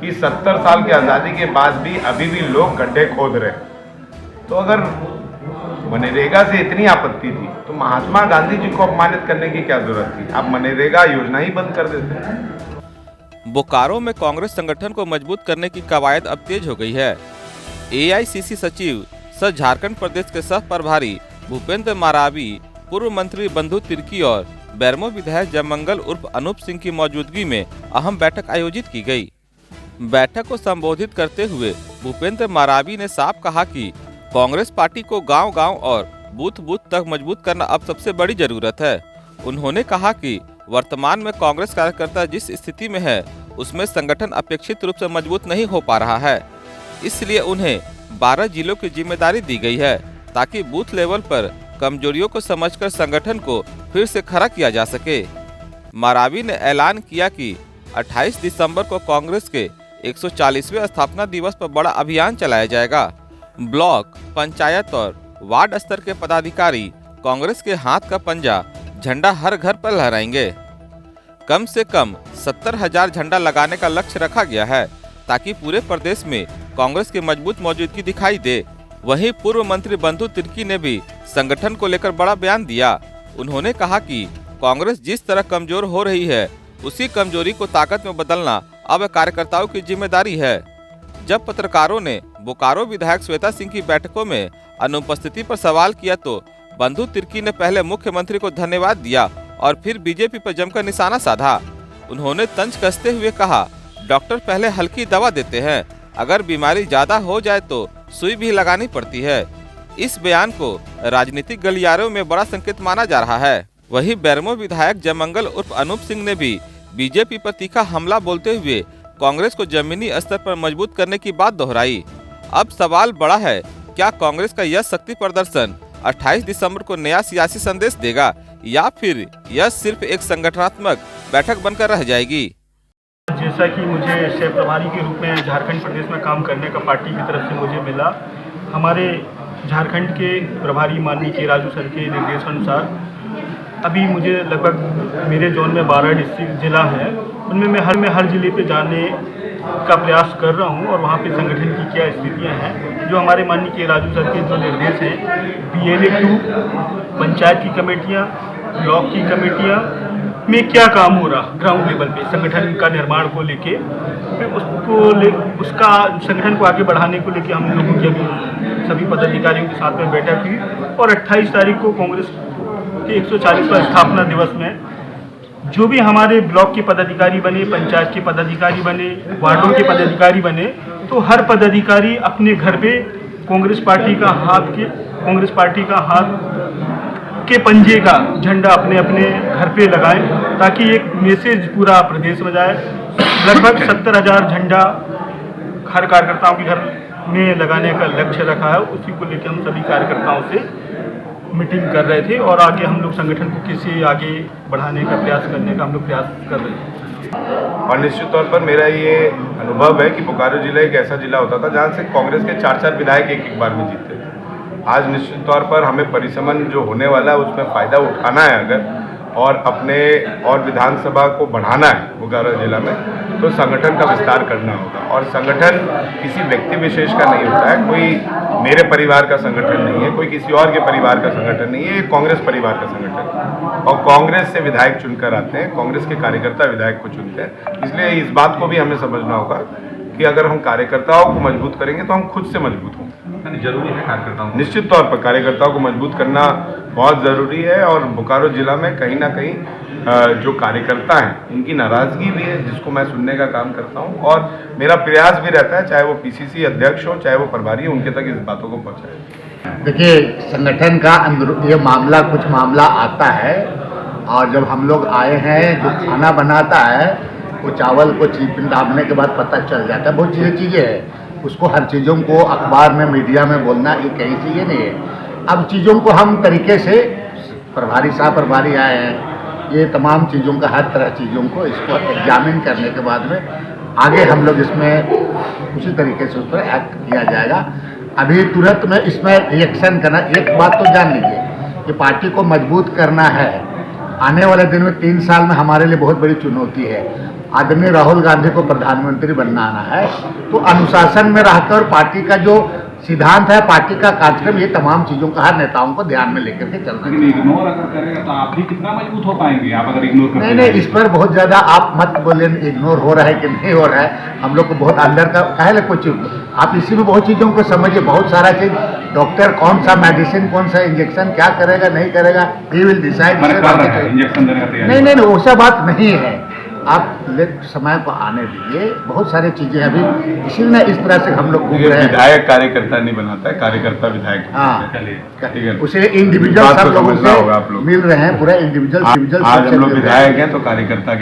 कि 70 साल की आज़ादी के बाद भी अभी भी लोग गड्ढे खोद रहे हैं। तो अगर मनरेगा से इतनी आपत्ति थी तो महात्मा गांधी जी को अपमानित करने की क्या जरूरत थी? आप मनरेगा योजना ही बंद कर देते। बोकारो में कांग्रेस संगठन को मजबूत करने की कवायद अब तेज हो गई है। एआईसीसी सचिव सह झारखंड प्रदेश के सह प्रभारी भूपेंद्र मारावी, पूर्व मंत्री बंधु तिर्की और बेरमो विधायक जयमंगल उर्फ अनूप सिंह की मौजूदगी में अहम बैठक आयोजित की गई। बैठक को संबोधित करते हुए भूपेंद्र मारावी ने साफ कहा कि कांग्रेस पार्टी को गांव-गांव और बूथ-बूथ तक मजबूत करना अब सबसे बड़ी जरूरत है। उन्होंने कहा कि वर्तमान में कांग्रेस कार्यकर्ता जिस स्थिति में है उसमें संगठन अपेक्षित रूप से मजबूत नहीं हो पा रहा है, इसलिए उन्हें 12 जिलों की जिम्मेदारी दी गई है ताकि बूथ लेवल पर कमजोरियों को समझकर संगठन को फिर से खड़ा किया जा सके। मारावी ने ऐलान किया कि 28 दिसंबर को कांग्रेस के 140वें स्थापना दिवस पर बड़ा अभियान चलाया जाएगा। ब्लॉक, पंचायत और वार्ड स्तर के पदाधिकारी कांग्रेस के हाथ का पंजा झंडा हर घर पर लहराएंगे। कम से कम 70,000 झंडा लगाने का लक्ष्य रखा गया है ताकि पूरे प्रदेश में कांग्रेस की मजबूत मौजूदगी दिखाई दे। वहीं पूर्व मंत्री बंधु तिर्की ने भी संगठन को लेकर बड़ा बयान दिया। उन्होंने कहा कि कांग्रेस जिस तरह कमजोर हो रही है उसी कमजोरी को ताकत में बदलना अब कार्यकर्ताओं की जिम्मेदारी है। जब पत्रकारों ने बोकारो विधायक श्वेता सिंह की बैठकों में अनुपस्थिति पर सवाल किया तो बंधु तिर्की ने पहले मुख्यमंत्री को धन्यवाद दिया और फिर बीजेपी पर जमकर निशाना साधा। उन्होंने तंज कसते हुए कहा, डॉक्टर पहले हल्की दवा देते हैं, अगर बीमारी ज्यादा हो जाए तो सुई भी लगानी पड़ती है। इस बयान को राजनीतिक गलियारों में बड़ा संकेत माना जा रहा है। वहीं बेरमो विधायक जयमंगल उर्फ अनूप सिंह ने भी बीजेपी पर तीखा हमला बोलते हुए कांग्रेस को जमीनी स्तर पर मजबूत करने की बात दोहराई। अब सवाल बड़ा है, क्या कांग्रेस का यह शक्ति प्रदर्शन 28 दिसंबर को नया सियासी संदेश देगा या फिर यह सिर्फ एक संगठनात्मक बैठक बनकर रह जाएगी? जैसा कि मुझे सह प्रभारी के रूप में झारखंड प्रदेश में काम करने का पार्टी की तरफ से मुझे मिला, हमारे झारखंड के प्रभारी माननीय के राजू सर के निर्देशानुसार अभी मुझे लगभग मेरे जोन में 12 डिस्ट्रिक्ट जिला है, उनमें मैं हर जिले पे जाने का प्रयास कर रहा हूं और वहां पे संगठन की क्या स्थितियां हैं, जो हमारे माननीय के राजू सर के जो निर्देश हैं, BLA 2 पंचायत की कमेटियां, ब्लॉक की कमेटियां में क्या काम हो रहा ग्राउंड लेवल पे संगठन का निर्माण को लेके, उसका संगठन को आगे बढ़ाने को लेके हम लोगों की अभी सभी पदाधिकारियों के साथ में बैठक हुई और 28 तारीख को कांग्रेस के 140वां स्थापना दिवस में जो भी हमारे ब्लॉक के पदाधिकारी बने, पंचायत के पदाधिकारी बने, वार्डों के पदाधिकारी बने, तो हर पदाधिकारी अपने घर पे कांग्रेस पार्टी का हाथ के पंजे का झंडा अपने अपने घर पे लगाएं ताकि एक मैसेज पूरा प्रदेश में जाए। लगभग 70,000 झंडा हर कार्यकर्ताओं के घर में लगाने का लक्ष्य रखा है। उसी को लेकर हम सभी कार्यकर्ताओं से मीटिंग कर रहे थे और आगे हम लोग संगठन को कैसे आगे बढ़ाने का प्रयास करने का हम लोग प्रयास कर रहे थे। और निश्चित तौर पर मेरा ये अनुभव है कि बोकारो जिला एक ऐसा जिला होता था जहाँ से कांग्रेस के 4-4 विधायक एक बार में जीतते थे। आज निश्चित तौर पर हमें परिसमन जो होने वाला है उसमें फ़ायदा उठाना है अगर और अपने और विधानसभा को बढ़ाना है बोकारो जिला में, तो संगठन का विस्तार करना होगा। और संगठन किसी व्यक्ति विशेष का नहीं होता है, कोई मेरे परिवार का संगठन नहीं है, कोई किसी और के परिवार का संगठन नहीं है, ये कांग्रेस परिवार का संगठन है और कांग्रेस से विधायक चुनकर आते हैं, कांग्रेस के कार्यकर्ता विधायक को चुनते हैं। इसलिए इस बात को भी हमें समझना होगा कि अगर हम कार्यकर्ताओं को मजबूत करेंगे तो हम खुद से मजबूत होंगे। जरूरी है कार्यकर्ताओं, निश्चित तौर पर कार्यकर्ताओं को मजबूत करना बहुत ज़रूरी है और बोकारो जिला में कहीं ना कहीं जो कार्यकर्ता हैं उनकी नाराज़गी भी है जिसको मैं सुनने का काम करता हूं और मेरा प्रयास भी रहता है, चाहे वो PCC अध्यक्ष हो चाहे वो प्रभारी, उनके तक इस बातों को पहुंचाए। देखिए, संगठन का ये मामला कुछ मामला आता है और जब हम लोग आए हैं जो खाना बनाता है वो चावल को चीपन दाबने के बाद पता चल जाता है। बहुत चीज़ें हैं, उसको हर चीज़ों को अखबार में मीडिया में बोलना ये कई चीज़ें नहीं है। अब चीज़ों को हम तरीके से प्रभारी साहब प्रभारी आए हैं, ये तमाम चीज़ों का हर तरह चीज़ों को इसको एग्जामिन करने के बाद में आगे हम लोग इसमें उसी तरीके से उस पर एक्ट किया जाएगा। अभी तुरंत में इसमें रिएक्शन करना, एक बात तो जान लीजिए कि पार्टी को मजबूत करना है। आने वाले दिन में 3 साल में हमारे लिए बहुत बड़ी चुनौती है। आदरणीय राहुल गांधी को प्रधानमंत्री बनाना है, तो अनुशासन में रहकर पार्टी का जो सिद्धांत है, पार्टी का कार्यक्रम, ये तमाम चीजों का हर नेताओं को ध्यान में लेकर के चलना लेकिन चाहिए। इग्नोर अगर करेगा तो आप भी कितना मजबूत हो पाएंगे आप अगर इग्नोर करते नहीं, इस पर बहुत ज्यादा आप मत बोले इग्नोर हो रहा है कि नहीं हो रहा है। हम लोग को बहुत अंदर का काहे कुछ, आप इसी में बहुत चीजों को समझिए, बहुत सारा चीज, डॉक्टर कौन सा मेडिसिन, कौन सा इंजेक्शन क्या करेगा नहीं करेगा, ही विल डिसाइड। इंजेक्शन देने का तैयारी नहीं नहीं नहीं, वैसा बात नहीं है, आप समय को आने दीजिए, बहुत सारी चीजें अभी इसीलिए इस तरह से हम लोग घूम ये रहे हैं। विधायक कार्यकर्ता नहीं बनाता है, कार्यकर्ता विधायक हाँ, ठीक है। उसे इंडिविजुअल बात सब को लोगों समझना होगा आप से लोग। मिल रहे हैं, पूरा इंडिविजुअल आज हम लोग विधायक हैं तो कार्यकर्ता के